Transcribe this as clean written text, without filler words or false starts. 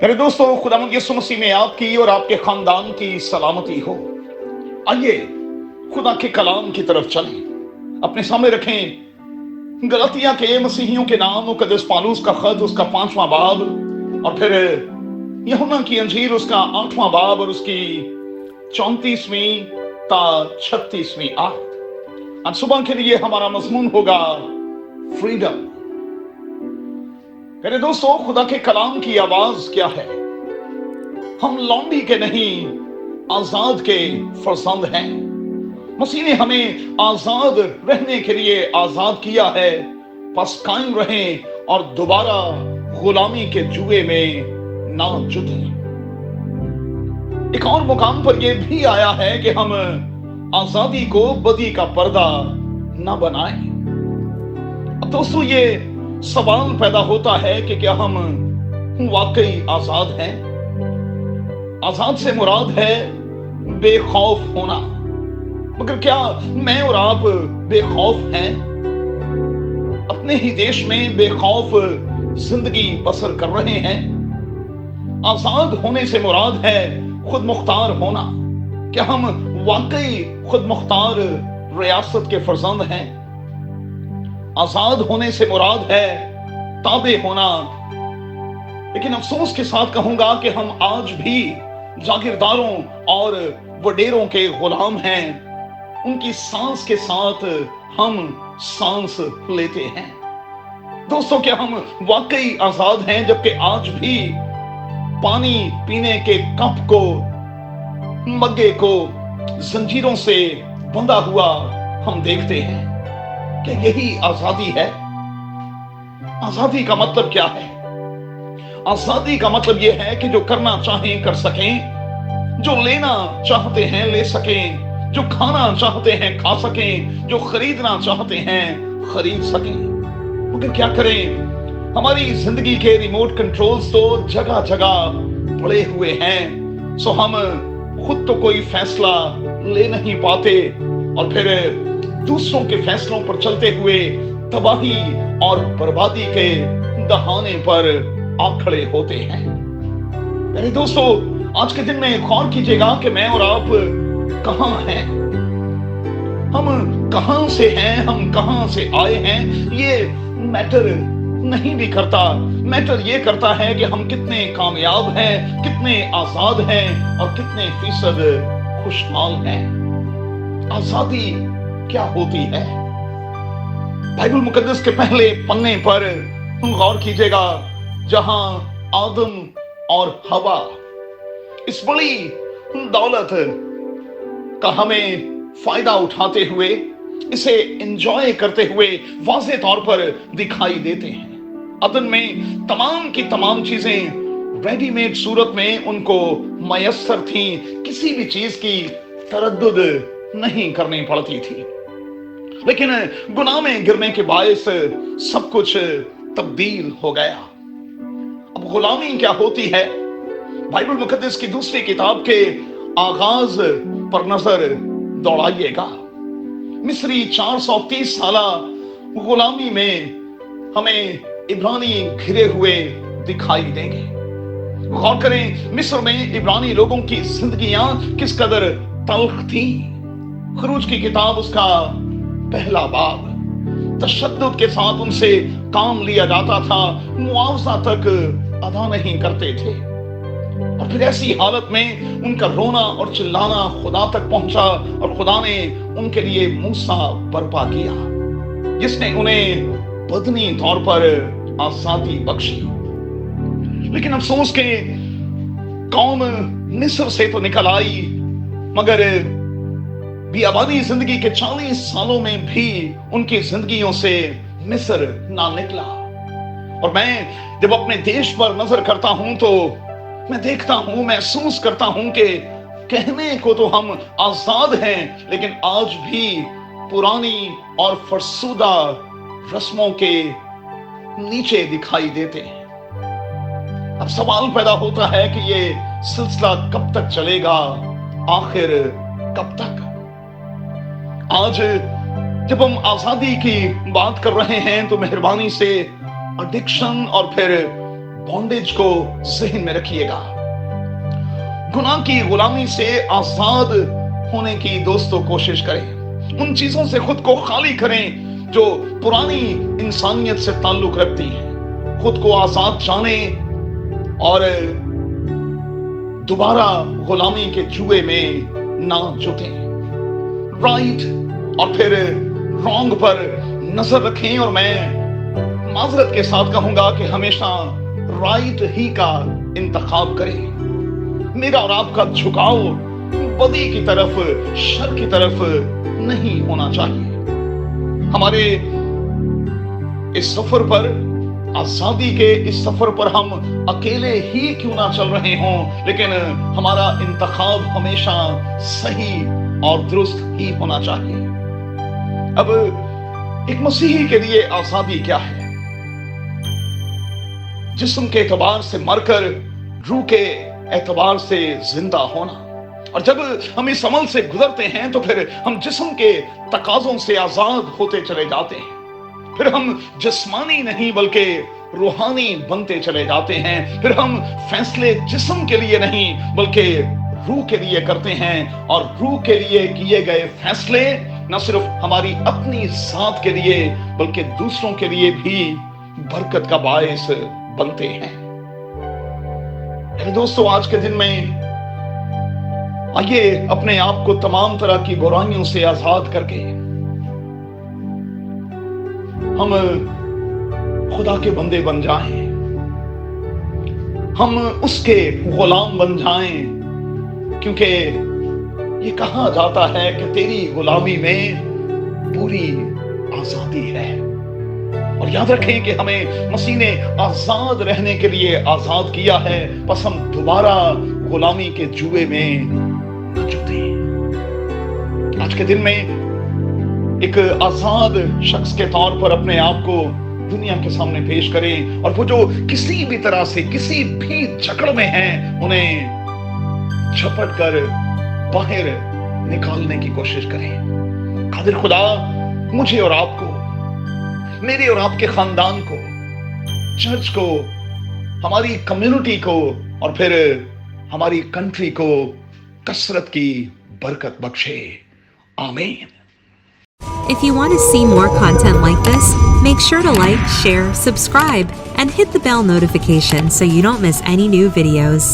मेरे दोस्तों, खुदावंद यीशु मसीह में आपकी और आपके खानदान की सलामती हो। आइए खुदा के कलाम की तरफ चलें। अपने सामने रखें गलातिया के मसीहियों के नाम मुकद्दस पौलुस का खत, उसका 5वां बाब, और फिर यूहन्ना की अंजील, उसका 8वां बाब और उसकी 34वीं ता 36वीं आयत। आज सुबह के लिए हमारा मजमून होगा फ्रीडम। मेरे दोस्तों, खुदा के कलाम की आवाज क्या है? हम लौंडी के नहीं, आजाद के फरजंद हैं। मसीह ने हमें आजाद रहने के लिए आजाद किया है। बस कायम रहें और दोबारा गुलामी के जुए में ना जुटें। एक और मुकाम पर यह भी आया है कि हम आजादी को बदी का पर्दा ना बनाएं। अब दोस्तों, ये सवाल पैदा होता है कि क्या हम वाकई आजाद हैं? आजाद से मुराद है बेखौफ होना। मगर क्या मैं और आप बेखौफ हैं? अपने ही देश में बेखौफ जिंदगी बसर कर रहे हैं? आजाद होने से मुराद है खुद मुख्तार होना। क्या हम वाकई खुद मुख्तार रियासत के फर्जंद हैं? आजाद होने से मुराद है ताबे होना। लेकिन अफसोस के साथ कहूंगा कि हम आज भी जागीरदारों और वडेरों के गुलाम हैं। उनकी सांस के साथ हम सांस लेते हैं। दोस्तों, क्या हम वाकई आजाद हैं जबकि आज भी पानी पीने के कप को, मग्गे को जंजीरों से बंधा हुआ हम देखते हैं? क्या यही आजादी है? आजादी का मतलब क्या है? आजादी का मतलब यह है कि जो करना चाहें कर सकें, जो लेना चाहते हैं ले सकें, जो खाना चाहते हैं खा सकें, जो खरीदना चाहते हैं खरीद सकें। मगर क्या करें, हमारी जिंदगी के रिमोट कंट्रोल्स तो जगह जगह पड़े हुए हैं। सो हम खुद तो कोई फैसला ले नहीं पाते और फिर दूसरों के फैसलों पर चलते हुए तबाही और बर्बादी के दहाने पर आ खड़े होते हैं। मेरे दोस्तों, आज के दिन में गौर कीजिएगा कि मैं और आप कहां हैं। हम कहां से हैं, हम कहां से आए हैं, ये मैटर नहीं भी करता। मैटर ये करता है कि हम कितने कामयाब हैं, कितने आजाद हैं और कितने फीसद खुशहाल हैं। आजादी क्या होती है? बाइबल मुकद्दस के पहले पन्ने पर गौर कीजिएगा, जहां आदम और हवा इस बड़ी दौलत का हमें फायदा उठाते हुए, इसे एंजॉय करते हुए वाज़े तौर पर दिखाई देते हैं। अदन में तमाम की तमाम चीजें रेडीमेड सूरत में उनको मयस्सर थी। किसी भी चीज की तरद्दुद नहीं करनी पड़ती थी। लेकिन गुनाह में गिरने के बायस सब कुछ तब्दील हो गया। अब गुलामी क्या होती है? बाइबल मुकद्दस की दूसरी किताब के आगाज पर नजर दौड़ाइएगा। मिस्री 430 साला गुलामी में हमें इब्रानी घिरे हुए दिखाई देंगे। गौर करें, मिस्र में इब्रानी लोगों की जिंदगियां किस कदर तल्ख थी। खरूज की किताब, उसका पहला बाब, तशद्दुद के साथ उनसे काम लिया जाता था, मुआवजा तक अदा नहीं करते थे। और फिर ऐसी हालत में उनका रोना और चिल्लाना खुदा तक पहुंचा और खुदा ने उनके लिए मूसा बर्पा किया, जिसने उन्हें बदनी तौर पर आजादी बख्शी। लेकिन अफसोस के कौम मिस्र से तो निकल आई, मगर बियाबानी जिंदगी के 40 सालों में भी उनकी जिंदगियों से मिस्र ना निकला। और मैं जब अपने देश पर नजर करता हूं तो मैं देखता हूं, महसूस करता हूं कि कहने को तो हम आजाद हैं, लेकिन आज भी पुरानी और फरसुदा रस्मों के नीचे दिखाई देते हैं। अब सवाल पैदा होता है कि ये सिलसिला कब तक चलेगा, आखिर कब तक? आज जब हम आजादी की बात कर रहे हैं तो मेहरबानी से एडिक्शन और फिर बॉन्डेज को जहन में रखिएगा। गुनाह की गुलामी से आजाद होने की दोस्तों कोशिश करें। उन चीजों से खुद को खाली करें जो पुरानी इंसानियत से ताल्लुक रखती हैं। खुद को आजाद जाने और दोबारा गुलामी के जुए में ना जुटें। राइट और फिर रॉन्ग पर नजर रखें, और मैं माजरत के साथ कहूंगा कि हमेशा राइट ही का इंतखाब करें। मेरा और आपका झुकाव बदी की तरफ, शर की तरफ नहीं होना चाहिए। हमारे इस सफर पर, आजादी के इस सफर पर हम अकेले ही क्यों ना चल रहे हों, लेकिन हमारा इंतखाब हमेशा सही और दुरुस्त ही होना चाहिए। अब एक मसीही के लिए आजादी क्या है? जिस्म के एतबार से मरकर रूह के एतबार से जिंदा होना। और जब हम इस अमल से गुजरते हैं तो फिर हम जिस्म के तकाजों से आजाद होते चले जाते हैं। फिर हम जिस्मानी नहीं बल्कि रूहानी बनते चले जाते हैं। फिर हम फैसले जिस्म के लिए नहीं बल्कि रूह के लिए करते हैं, और रूह के लिए किए गए फैसले न सिर्फ हमारी अपनी जात के लिए बल्कि दूसरों के लिए भी बरकत का बायस बनते हैं। दोस्तों, आज के दिन में आइए अपने आप को तमाम तरह की बुराइयों से आजाद करके हम खुदा के बंदे बन जाएं, हम उसके गुलाम बन जाएं, क्योंकि ये कहा जाता है कि तेरी गुलामी में पूरी आजादी है। और याद रखें कि हमें मसीह ने आजाद रहने के लिए आजाद किया है, बस हम दोबारा गुलामी के जुए में न जुटे। आज के दिन में एक आजाद शख्स के तौर पर अपने आप को दुनिया के सामने पेश करें, और वो जो किसी भी तरह से किसी भी जकड़ में हैं उन्हें झपट कर बाहर निकालने की कोशिश करें। कादिर खुदा मुझे और आपको, मेरे और आपके खानदान को, चर्च को, हमारी कम्युनिटी को और फिर हमारी कंट्री को कसरत की बरकत बख्शे। आमीन। If you want to see more content like this, make sure to like, share, subscribe, and hit the bell notification so you don't miss any new videos.